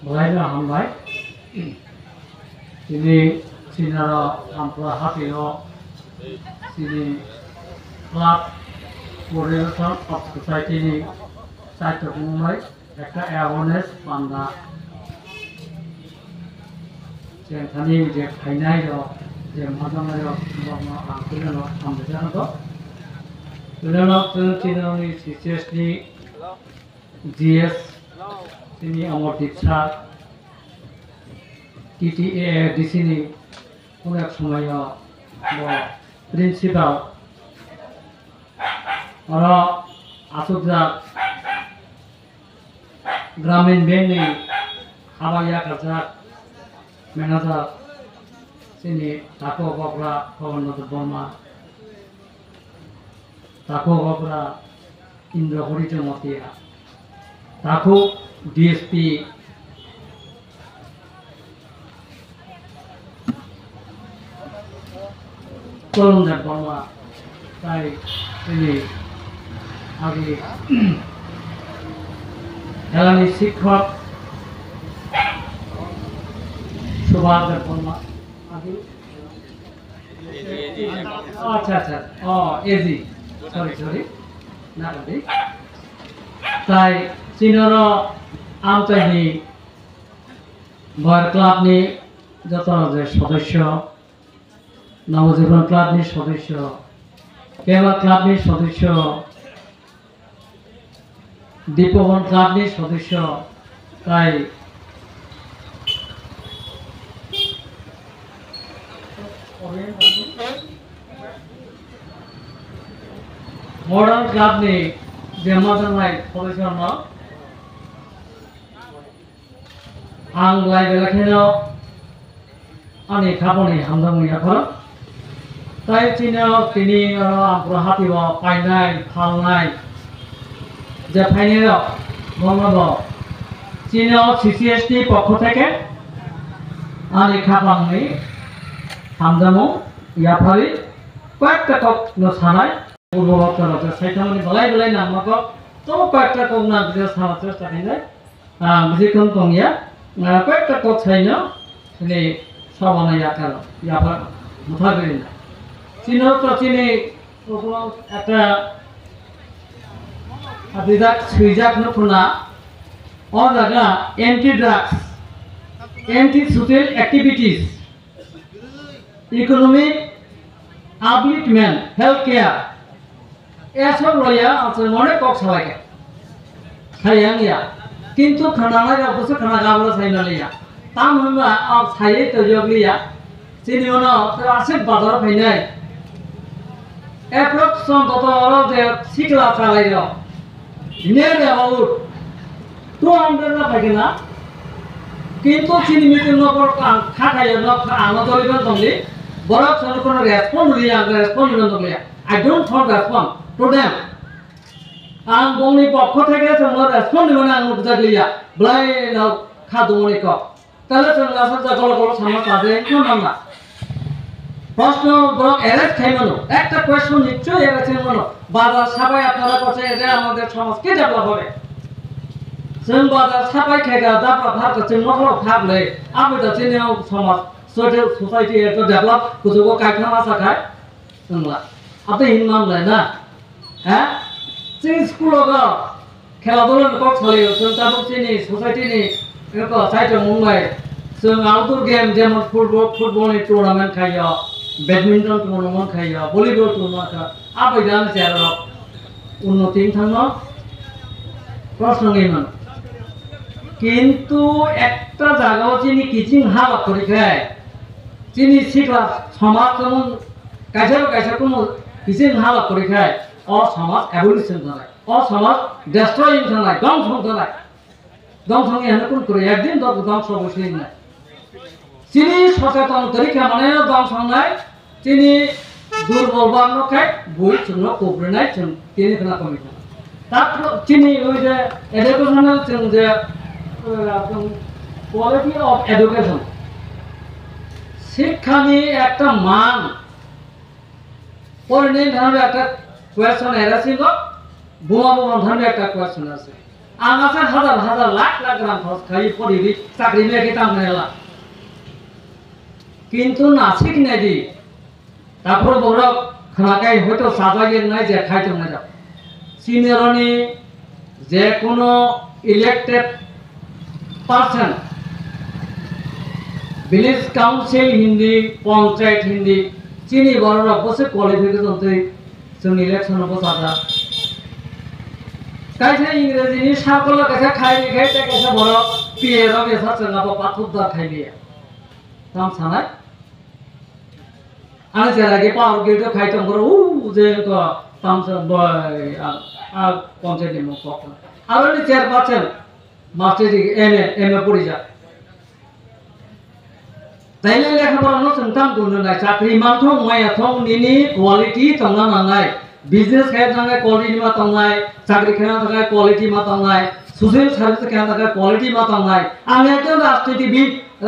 Belajar hambai, ini sinara ampla hati lo, sini club coordination of society ini saya terumai, একটা awareness panda, yang tadi je kainai lo, je macam lo, macam angkulan lo, ambil lo, kemudian lo sinara ini CCS ni GS sini amor diksa TTA di sini অনেক সময় principal ওরা আসুক যা গ্রামীণ ব্যাংকনি হাবাইয়া কাজাক manager sini tako gobra Pawanath Burma tako gobra Indra Horita Matia tako DSP Pawanath Burma তাই তিনি আগে হেলানি শিক্ষক সুভাষ বর্মা আগে আচ্ছা আচ্ছা ও এজি সরি না রে তাই চিনর আমচাইনি ভয় ক্লাবনি যত যে সদস্য নবজীবন ক্লাবনি সদস্য কেওয়া ক্লাবনি সদস্য দীপবন ক্লাবনি সদস্য তাই মডার্ন ক্লাবনি যে মাদারনাই সদস্য ন आं लाइ बेलाखेनो आंनि खामानि हामदांमैयाखौ তাই তিনি হাতিব পাইনাই ফালনাই যে ফাইনের বঙ্গব সিসিএসটি পক্ষ থেকে আনি খাপাংনি হামদামু ইয়াফারি কয়েকটা কক সানাই পূর্ববর্তী রয়েছে সেইখানে বেলাই নামাকে তো কয়েকটা কক না যে সানা চেষ্টা খাইনাই বিজিখন দংয়া কয়েকটা কক ছাইন তিনি সবানাই আকার ইয়াফা মুথা করি না চিনি একটা বিজাক সুইজাক নুকুনা অ জায়গা anti drugs anti social activities economic আপলিফটমেন্ট health care এসব লইয়া আছে মনে কক সবাইকে খাইয়া কিন্তু খানা অবশ্য খানা গাবলো সাইনা লইয়া তাম হইবা সাইয়ে তৈজক লইয়া চিনি আছে বাজার ফাইনাই এপ্রক্স অন্তত যে শিখলা চালাইল নিয়ার অ্যাবাউট 200 না থাকে না কিন্তু চিনি মিটিং নকর খাখাইয়া আনতলিবেন দংলি বরক সন কোন রেসপন্ড লিয়া রেসপন্ড দংলি I don't thought respond to them আং বংনি পক্ষ থেকে তোমরা রেসপন্ড দিবেন আং বুঝা লিয়া ব্লাই নাও খাদুমনি ক তাহলে তোমরা আসল গল সামনে কাজে কোন না প্রশ্ন বরং এরেস্ট খাইমানো একটা কোয়েশ্চন নিশ্চয়ই এরেস্ট খাইমানো বাজার সবাই আপনারা কাছে এটা আমাদের সমাজকে ডেভেলপ হবে जों बाजार साफाय खायगा दाबा भाग जों नखर भागले आबेदा जेनेव समाज सोसाइटी एट डेभलप गोजौआव गायखांना थाखाय जोंला आपे हिनमामलाय ना হ্যাঁ जों स्कुलाव खेला दुला कक सलियो जों दाबो जोंनि सोसाइटिनि एको साइड मुंबाइ जों आउटडोर गेम जेमन फुटबलनि टुर्नामेन्ट खायो बैडमिंटन टुर्नामेंट खायो भलिबल टुर्नामेंट आबेदान जेराव उन्नति थांनो प्रश्न गैमोन কিন্তু একটা জায়গাও যিনি কিচিং হালা করে খায় যিনি শিখলা সমাজ যেমন কাছে কোনো কিচিং হালা করে খায় অ সমাজ এভলিউশন জানায় অ সমাজ ডেস্ট্রয়িং জানায় ধ্বংস এখানে কোন করে একদিন ধ্বংস বসে নাই যিনি সচেতন তরিকা মানে ধ্বংস নাই তিনি দুর্বল বান্ন খায় বই চুন্ন কোপরে নাই তিনি কেনা কমি তারপর তিনি ওই যে এডুকেশনাল যে কোয়ালিটি অফ এডুকেশন শিক্ষানি একটা মান পরিণতি ধরনের একটা কোয়েশ্চন এরা ছিল বোমা ধরনের একটা কোয়েশ্চন আছে आंगासे हजार हजार लाख लाख रां खरच खाई पढ़ी चाकरी में किताब नेला किंतु नासिक नेदी तापर बरक खानाकाय হয়তো সাজাগের নাই যে খাইতো না যাও সিনিয়রনি যে কোনো elected person village council Hindi panchayat Hindi চিনি বড়রা বসে কোয়ালিফিকেশন তৈ जों इलेक्शन बसादा कायसे इंग्रेजीनि साकल कायसे खाइ कायसे बर पिएर बेसा जोंहाबो पाथुदार खाइलिया ताम सानाय आं जेरागे पावर गेट खाइतों बर जे तो ताम स आ पंचायत नि मुख आरो नि चेयरपारसन मास्टर एमए पढ़ी जा ताइले लेखाफोरावनो जों ताम गुनो नाय साख्रि मानथों मायाथों निनि क्वालिटी तंना नांनाय बिजनेस खायनो थाखाय क्वालिटी मा तंनाय साख्रि खायनो थाखाय क्वालिटी मा तंनाय सोशल सार्भिस खायनो थाखाय क्वालिटी मा तंनाय आं एकदम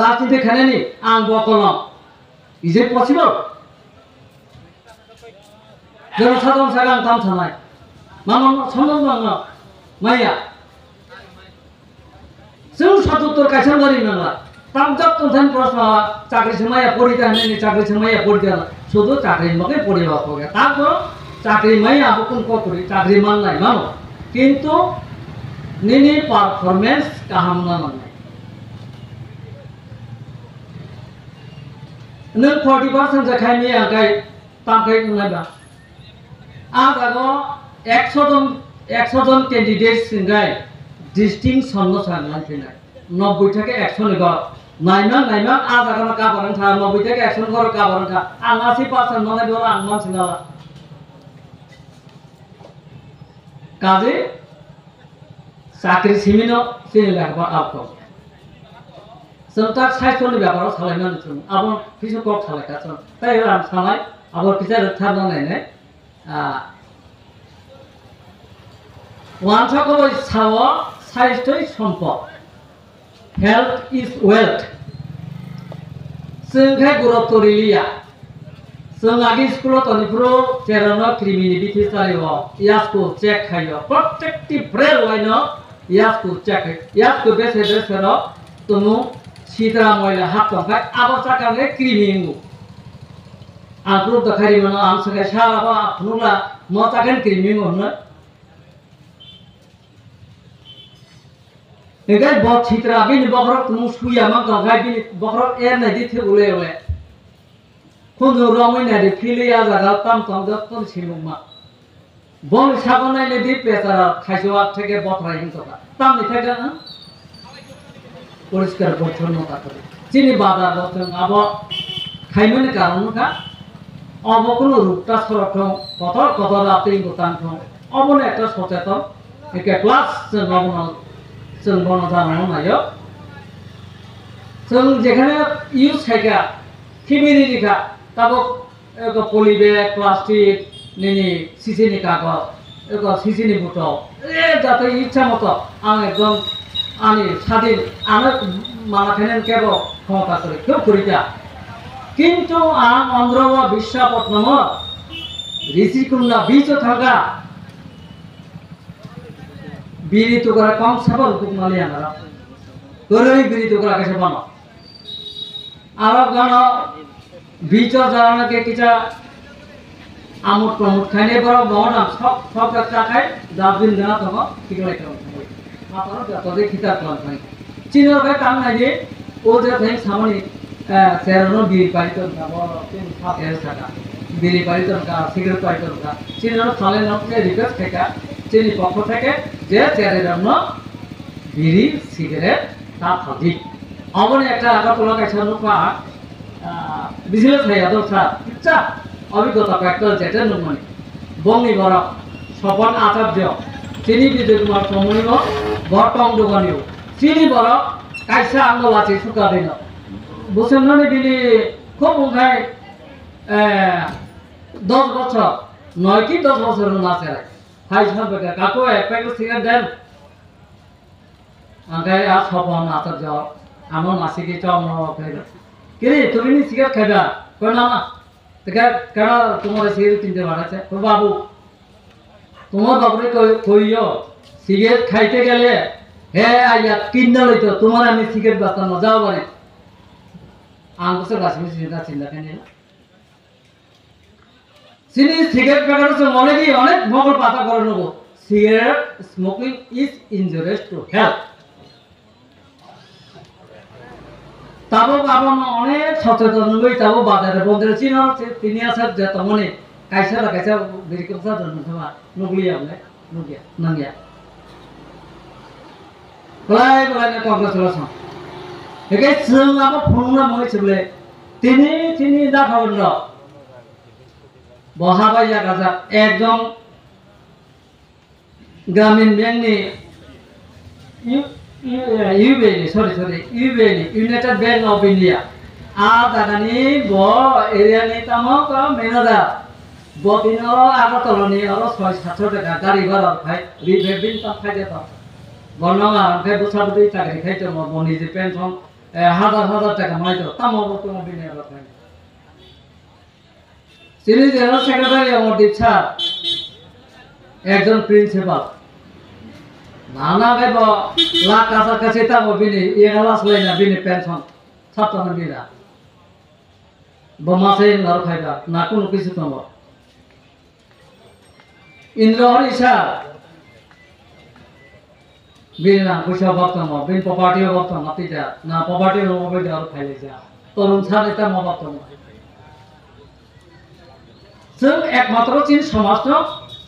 राजनीति खायनायनि आं बकलम इज इट पसिबल जों साधारन सागां ताम थानाय मामा सम्मान नाङा माया जों सातुत्तर कायसान गारि नाङा ताम जब तुम प्रश्न चाकरी समय पढ़ीता नहीं चाकरी समय पढ़ीता शुद्ध चाकरी मगे पढ़ा हो गया ताप चाकरी मैं अब कौन को करी चाकरी मान नहीं मानो किंतु निनी परफॉर्मेंस काम ना माननाय नों 40% जखायनि आंखाय तामखाय नायबा आज आगो 100 जन कैंडिडेट सिंगाय डिस्टिंक्शन न साननाय फैनाय 90 থেকে 100 निगा नायमा आज आगो काबारन था 90 থেকে 100 घर काबारन था आं 80% माने बेला आं मानसिनाला काजे चाकरी सिमिनो सिनिलाखबा आपको संता साइसनि ब्यापाराव सालायनानै जों आबो किसु कक सालायगासिनो ताइ आं सानाय आबो किसा थारनानै वानसाखौ साव साइस्थय सम्पद हेल्थ इज वेल्थ जोंखाय गुरुत्व रिलिया जों आगे स्कूल तनिफ्रो जेरावनो क्रिमिनि बिथिसारिव यासको चेक खायो प्रत्येकटी ब्रेल लाइनो यासको चेक यासको बेसेरो तुमु सीधा मैला हात तंखाय आबसा काने क्रिमिंगु आंखौ दखारि मनो आं सगाय साराबा फुनुला मतागन क्रिमिंगु होनो नेगाय बहुत छित्रा बिनि बखर तुमु सुया मा गगाय बिनि बखर एर नै दिथे उले उले खुनु रमै नारि फिलिया जागा ताम ताम जत्तन सिलुमा बन सागनाय ने दि पेसार खाइसवा থেকে बथराय हिंसका ताम नि थागा পরিষ্কার পরিচ্ছন্নতা করে চিনি বাধা বচন আব খাইমেন কারণকা অব কোনো রূপটা সরক কত কত রাতে গোতান অবনে একটা সচেতন একে ক্লাস जों बन जानानै नायो जों जेखाने इउज खायगा फेमिलिनिखा ताबो एक पलिबेग प्लास्टिक निनि सिसिनि कागज एक सिसिनि बुटल जाते इच्छा मतो आं एकदम आनि स्वाधीन आनो मालाखायनो केबो क्षमता करे केउ करिया किन्तु आं अन्ध्रवा विशाखापट्टनम ऋषिकुंडा बीच थागा बिरी तुगरा कम सबर कुकमाली आंगरा गोरै बिरी तुगरा कैसे बनो आरो गानो बीच जाना के किचा आमुट प्रमुट खाने पर बहुत सब सब का खाय दाबिन देना तो किगले करो मात्र जतो दे खिता क्लास भाई चिनर भाई काम নাই যে ও যে ভাই সামনে সেরনো বিড়ি পাইতো না বড় 3-7 টাকা বিড়ি পাইতো না সিগারেট পাইতো না চিনর সালে নকে রিকোয়েস্ট থেকে চিনি পক্ষ থেকে যে চেয়ারের জন্য বিড়ি সিগারেট তা থাকি অবনে একটা আগা তোলা কাছে নোপা বিজনেস ভাইয়া দোসা ইচ্ছা অভিজ্ঞতা কয়েকটা যেটা নমনি বংনি বড় স্বপন আচার্য চিনি বিজয় কুমার সমনিব বর্তম দোকানিও চিনি বড় কাইসা আঙ্গল আছে সুকা দিন বসেননি বিলি খুব উঠায় 10 বছর 9 কি 10 বছর নাচে হাই সাহেব কাকু এক প্যাকেট সিগারেট দেন আগে আর স্বপন আচার্য আমার মাসিকে চাওয়া খাইবা কিরে তুমি নি সিগারেট খাইবা কই না না তেকা কারা তোমার সিগারেট কিনতে বাড়াছে ও বাবু তোমার বাবুরে কইও সিগারেট খাইতে গেলে হে আইয়া কিনা লইতো তোমার আমি সিগারেট বাঁচানো যাও বাড়ি আঙ্গুসের গাছ চিন্তা চিন্তা কেন চিনি সিগারেট প্যাকেট হচ্ছে মনে কি অনেক মগল পাতা করে নেবো cigarette smoking is injurious to health তাবো বাবা মা অনেক সচেতন হই তাবো বাজারে বন্ধের চিনা তিনি আসার যে তমনে কাইসা লাগাইসা দেরি করছা জন্য তোমার নগলিয়া বলে নগিয়া নাঙ্গিয়া গলাই গলাই না কংগ্রেচুলেশন একে जों আবার ফোন না মনে বলে তিনি দেখাবেন না বহাবাইয়া গাজা একদম গ্রামীণ ব্যাংকনি ইউবিআইনি ইউনাইটেড ব্যাংক অফ ইন্ডিয়া দাদানি ব এরিয়ানি তামক মেনাদার বদিন আগরতলানি 600-700 টাকা গাড়ি ভাড়া খাই রিভেবিন তাম খাই যেত বর্ণনা খাই বছর দুই চাকরি খাইতো নিজে পেনশন হাজার টাকা মাইতো তামক তোমার বিনে খাই তিনি জেনারেল সেক্রেটারি অমরদীপ স্যার একজন প্রিন্সিপাল নানা ভাইব লাখ কাছাকাছি তাবো বিনি এগালাস লাইনা বিনি পেনশন ছাত্র বিনা বমাসে ঘর খাইবা না কোনো কিছু তোমার ইন্দ্রহরি স্যার বিন না পয়সা বর্তম বিন প্রপার্টিও বর্তম মাতিটা না প্রপার্টিও মোবাইল আর খাইলে যা তরুণ স্যার এটা মবাতম जों एकमात्र चीन समाज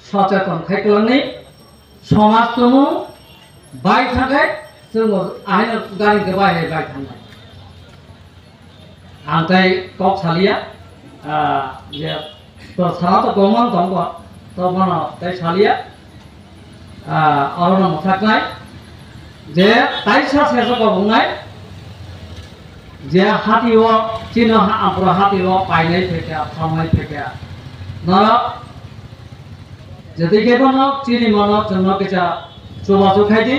सचेतन खायखलांनि समाज दङ बाय थाखाय जों आहाय गारिखौ बाहाय थांनाय आंथाय कक सालिया जे तो सारा तो गमन दङ तो बनो ताय सालिया अरन मथाकनाय जे ताइसा सेसो गबुंनाय जे हातिओ चीन आम्र हातिओ पाइनाय फेका थांनाय फेका नरक যদি কেবল চিনি মনত জন্য কিছু চোবাচো খাই দি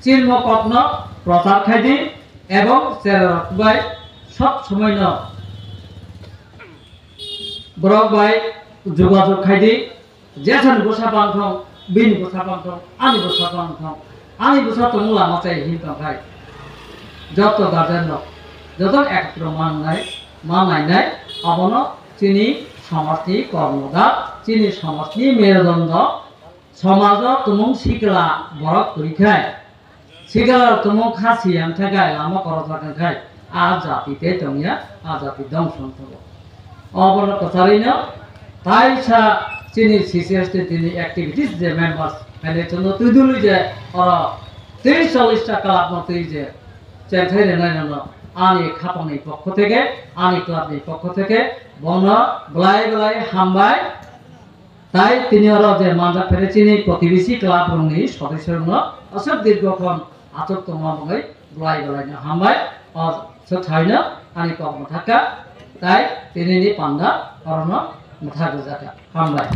চিন মকত্ন প্রচার খাই দি এবং বাই সব সময় ন ব্রক বাই যোগাযোগ খাই দি যেখান বসা পান্থ বিন বসা পান্থ আমি বসা পান্থ আমি বসা তো মুলা মাচাই হিন্ত খাই যত গার্জেন যত একত্র মানাই নাই অবন চিনি সমাজনি কর্মদার চিনি সমাজনি মেরুদণ্ড সমাজ তুমুং শিকলা বরক পরীক্ষায় শিকলা তুমুং খাসি আনথাকায় লামা করথাকায় আ জাতিতে তমিয়া আ জাতি ধ্বংস হব অবন কথারিন তাইসা চিনি সিসিএসটি তিনি অ্যাক্টিভিটিস যে মেম্বার্স এর জন্য তুইদুলি যে ওরা 30-40 টাকা আপনাতে যে চেন্থাইরে নাই না আনি খাপানি পক্ষ থেকে আনি ক্লাবের পক্ষ থেকে বন বলাই বলাই হামবাই তাই তিনি ওরা যে মানজা ফেরেছিনি প্রতিবেশী ক্লাব রঙি সদস্যের অসব দীর্ঘক্ষণ আচর তোমায় বলাই বলাই না হামবাই ছাইনা আনি কম থাকা তাই তিনি পান্ডা অরণ থাকা হামবাই